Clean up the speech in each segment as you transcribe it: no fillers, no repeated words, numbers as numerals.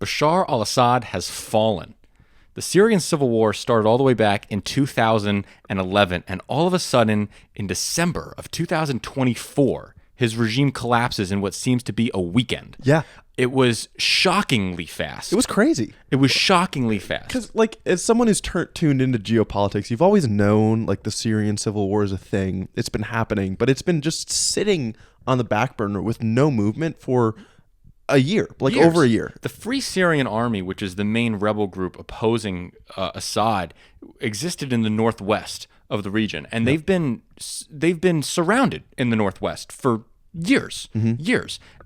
Bashar al-Assad has fallen. The Syrian civil war started all the way back in 2011, and all of a sudden, in December of 2024, his regime collapses in what seems to be a weekend. Yeah. It was shockingly fast. It was crazy. It was shockingly fast. Because, like, as someone who's tuned into geopolitics, you've always known, like, the Syrian civil war is a thing. It's been happening, but it's been just sitting on the back burner with no movement for a year, like Years. over a year. The Free Syrian Army, which is the main rebel group opposing Assad, existed in the northwest of the region, and they've been surrounded in the northwest for years.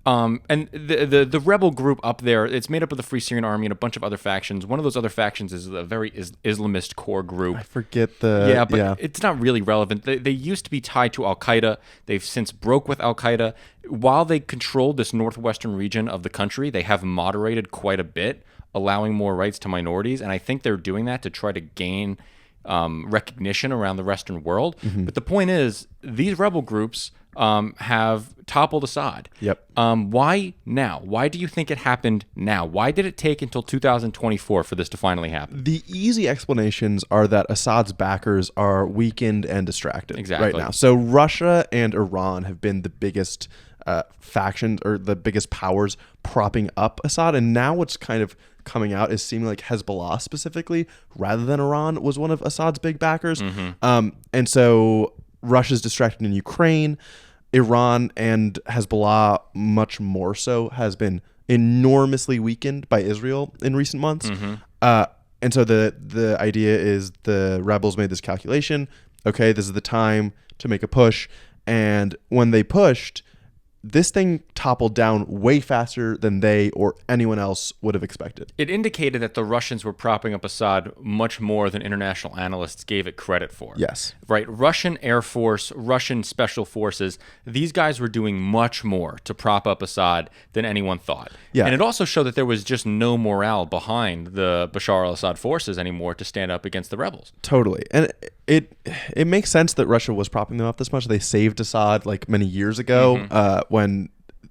And the rebel group up there, it's made up of the Free Syrian Army and a bunch of other factions. One of those other factions is a very Islamist core group. I forget the... But it's not really relevant. They used to be tied to Al-Qaeda. They've since broke with Al-Qaeda. While they controlled this northwestern region of the country, they have moderated quite a bit, allowing more rights to minorities. And I think they're doing that to try to gain recognition around the Western world. But the point is, these rebel groups have toppled Assad. Yep. Why now? Why do you think it happened now? Why did it take until 2024 for this to finally happen? The easy explanations are that Assad's backers are weakened and distracted right now. So Russia and Iran have been the biggest factions or the biggest powers propping up Assad. And now what's kind of coming out is seeming like Hezbollah specifically, rather than Iran, was one of Assad's big backers. And so Russia's distracted in Ukraine. Iran and Hezbollah, much more so, has been enormously weakened by Israel in recent months. And so the idea is the rebels made this calculation. Okay, this is the time to make a push. And when they pushed, this thing toppled down way faster than they or anyone else would have expected. It indicated that the Russians were propping up Assad much more than international analysts gave it credit for. Yes. Right. Russian Air Force, Russian Special Forces, these guys were doing much more to prop up Assad than anyone thought. Yeah. And it also showed that there was just no morale behind the Bashar al-Assad forces anymore to stand up against the rebels. Totally. And it makes sense that Russia was propping them up this much. They saved Assad like many years ago when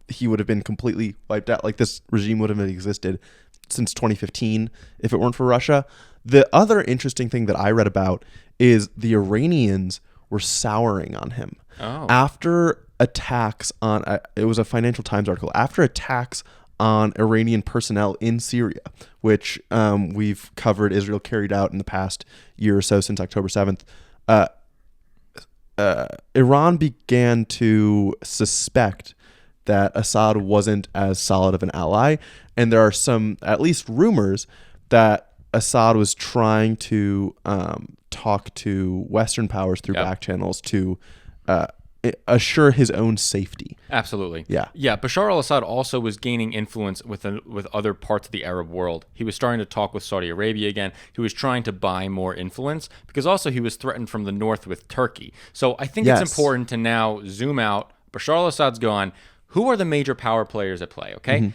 he would have been completely wiped out. Like this regime would have existed since 2015 if it weren't for Russia. The other interesting thing that I read about is the Iranians were souring on him. After attacks on, it was a Financial Times article, after attacks on Iranian personnel in Syria, which we've covered Israel carried out in the past year or so since October 7th, Iran began to suspect that Assad wasn't as solid of an ally. And there are some, at least rumors, that Assad was trying to talk to Western powers through back channels to assure his own safety. Absolutely. Yeah. Bashar al-Assad also was gaining influence with other parts of the Arab world. He was starting to talk with Saudi Arabia again. He was trying to buy more influence because also he was threatened from the north with Turkey. So I think it's important to now zoom out. Bashar al-Assad's gone. Who are the major power players at play? Okay.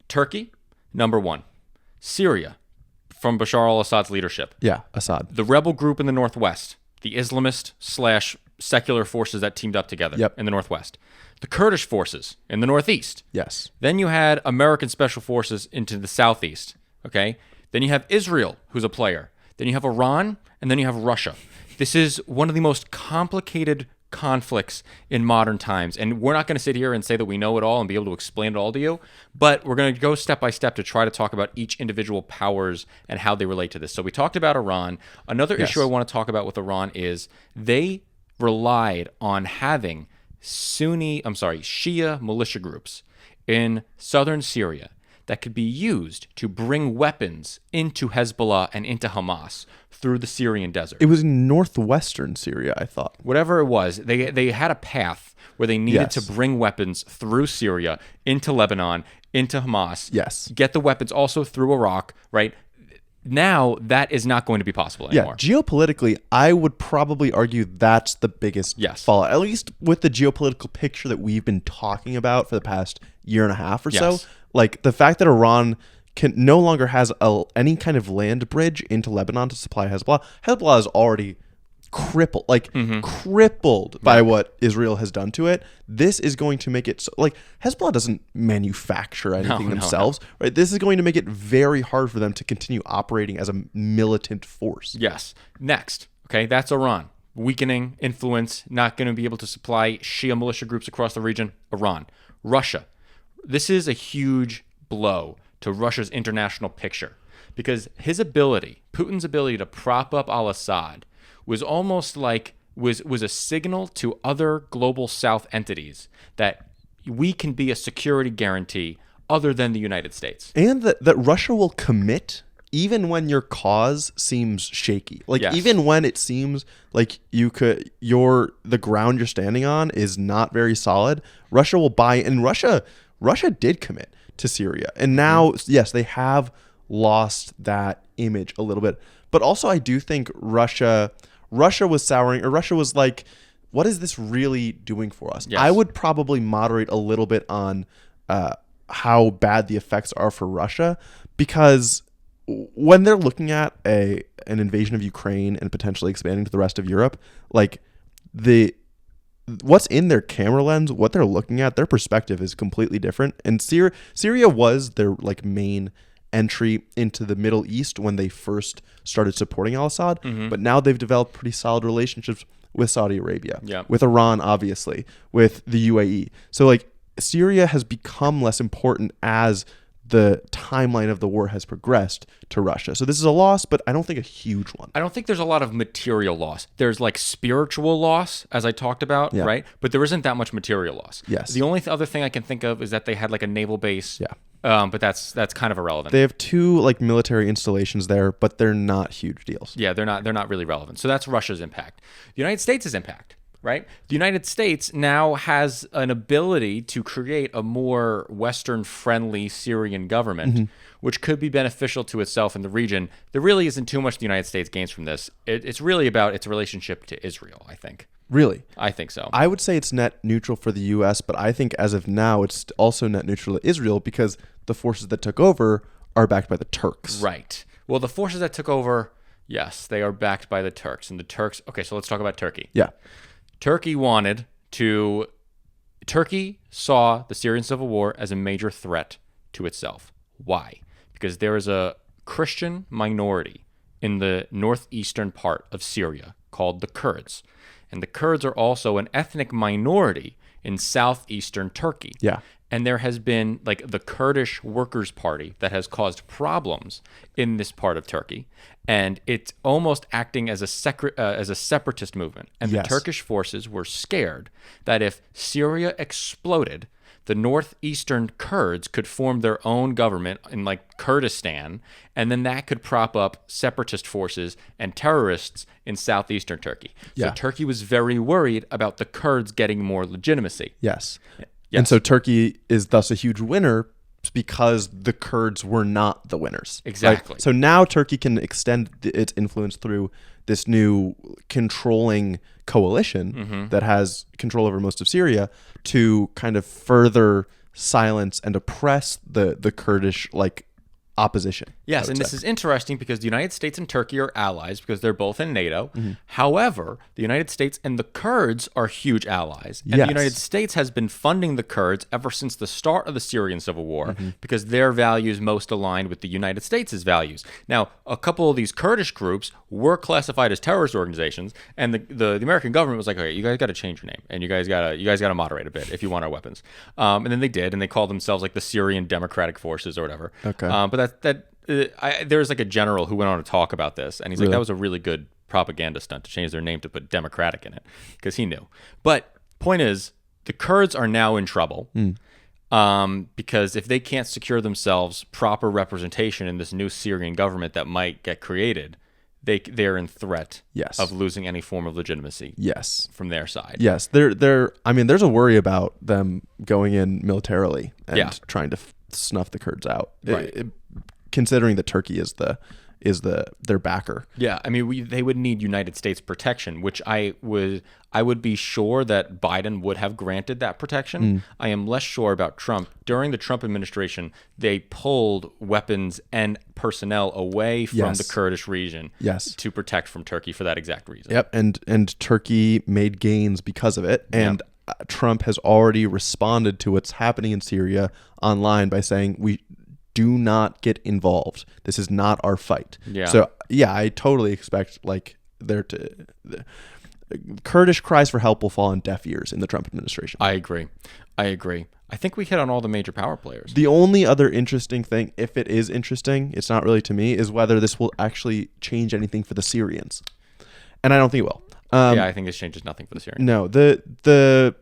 Turkey, number one. Syria, from Bashar al-Assad's leadership. Yeah, Assad. The rebel group in the northwest. The Islamist / secular forces that teamed up together in the northwest. The Kurdish forces in the northeast. Yes. Then you had American special forces into the southeast. Okay. Then you have Israel, who's a player. Then you have Iran, and then you have Russia. This is one of the most complicated conflicts in modern times. And we're not going to sit here and say that we know it all and be able to explain it all to you, but we're going to go step by step to try to talk about each individual powers and how they relate to this. So we talked about Iran. Another issue I want to talk about with Iran is they relied on having Shia militia groups in southern Syria that could be used to bring weapons into Hezbollah and into Hamas through the Syrian desert. It was in northwestern Syria, I thought. Whatever it was, they had a path where they needed to bring weapons through Syria, into Lebanon, into Hamas. Yes. Get the weapons also through Iraq, right? Now, that is not going to be possible anymore. Yeah, geopolitically, I would probably argue that's the biggest fallout, at least with the geopolitical picture that we've been talking about for the past year and a half or so. Like, the fact that Iran no longer has any kind of land bridge into Lebanon to supply Hezbollah. Hezbollah is already crippled, crippled by what Israel has done to it. This is going to make it so, like, Hezbollah doesn't manufacture anything themselves, right? This is going to make it very hard for them to continue operating as a militant force. Yes. Next, okay, that's Iran. Weakening influence, not going to be able to supply Shia militia groups across the region. Iran. Russia. This is a huge blow to Russia's international picture because Putin's ability to prop up al-Assad was almost like was a signal to other global South entities that we can be a security guarantee other than the United States. And that Russia will commit even when your cause seems shaky. Like, even when it seems like the ground you're standing on is not very solid, Russia will buy. And Russia did commit to Syria. And now, yes, they have lost that image a little bit. But also, I do think Russia was souring, or Russia was like, what is this really doing for us? Yes. I would probably moderate a little bit on how bad the effects are for Russia, because when they're looking at an invasion of Ukraine and potentially expanding to the rest of Europe, like what's in their camera lens, what they're looking at, their perspective is completely different. And Syria was their like main entry into the Middle East when they first started supporting al-Assad, but now they've developed pretty solid relationships with Saudi Arabia, with Iran, obviously, with the UAE. So like Syria has become less important as the timeline of the war has progressed to Russia. So this is a loss, but I don't think a huge one. I don't think there's a lot of material loss. There's like spiritual loss, as I talked about, right? But there isn't that much material loss. Yes. The only other thing I can think of is that they had like a naval base. But that's kind of irrelevant. They have 2 like military installations there, but they're not huge deals. Yeah, they're not really relevant. So that's Russia's impact. The United States' impact. Right? The United States now has an ability to create a more Western-friendly Syrian government, which could be beneficial to itself in the region. There really isn't too much the United States gains from this. It's really about its relationship to Israel, I think. Really? I think so. I would say it's net neutral for the U.S., but I think as of now, it's also net neutral to Israel because the forces that took over are backed by the Turks. Right. Well, the forces that took over, yes, they are backed by the Turks. And the Turks... Okay, so let's talk about Turkey. Yeah. Turkey saw the Syrian civil war as a major threat to itself. Why? Because there is a Christian minority in the northeastern part of Syria called the Kurds. And the Kurds are also an ethnic minority in southeastern Turkey. Yeah. And there has been like the Kurdish Workers' Party that has caused problems in this part of Turkey. And it's almost acting as a separatist movement. And the Turkish forces were scared that if Syria exploded, the northeastern Kurds could form their own government in like Kurdistan, and then that could prop up separatist forces and terrorists in southeastern Turkey. So Turkey was very worried about the Kurds getting more legitimacy. Yes. And so Turkey is thus a huge winner because the Kurds were not the winners. Exactly. Right? So now Turkey can extend its influence through this new controlling coalition that has control over most of Syria to kind of further silence and oppress the Kurdish opposition. Yes, and this is interesting because the United States and Turkey are allies because they're both in NATO. However, the United States and the Kurds are huge allies. And the United States has been funding the Kurds ever since the start of the Syrian civil war because their values most aligned with the United States' values. Now, a couple of these Kurdish groups were classified as terrorist organizations, and the American government was like, okay, you guys got to change your name, and you guys got to moderate a bit if you want our weapons. And then they did, and they called themselves like the Syrian Democratic Forces or whatever. Okay. But there's like a general who went on to talk about this, and he's like, that was a really good propaganda stunt to change their name to put Democratic in it because he knew. But point is, the Kurds are now in trouble because if they can't secure themselves proper representation in this new Syrian government that might get created, they're in threat of losing any form of legitimacy. From their side. Yes, there's a worry about them going in militarily and trying to snuff the Kurds out. Right. considering that Turkey is their backer. Yeah, I mean, they would need United States protection, which I would be sure that Biden would have granted that protection. I am less sure about Trump. During the Trump administration, they pulled weapons and personnel away from the Kurdish region to protect from Turkey for that exact reason. Yep, and Turkey made gains because of it, and Trump has already responded to what's happening in Syria online by saying we do not get involved. This is not our fight. Yeah. So I totally expect Kurdish cries for help will fall on deaf ears in the Trump administration. I agree. I think we hit on all the major power players. The only other interesting thing, if it is interesting, it's not really to me, is whether this will actually change anything for the Syrians. And I don't think it will. I think this changes nothing for the Syrians. No, the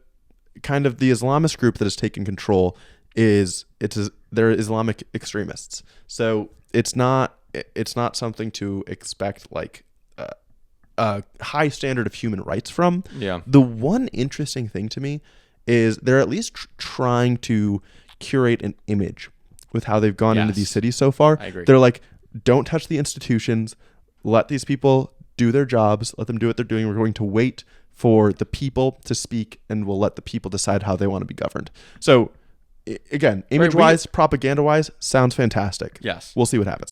kind of the Islamist group that has taken control they're Islamic extremists. So it's not something to expect like a high standard of human rights from. Yeah. The one interesting thing to me is they're at least trying to curate an image with how they've gone into these cities so far. I agree. They're like, don't touch the institutions. Let these people do their jobs. Let them do what they're doing. We're going to wait for the people to speak, and we'll let the people decide how they want to be governed. So, again, image-wise, propaganda-wise, sounds fantastic. Yes. We'll see what happens.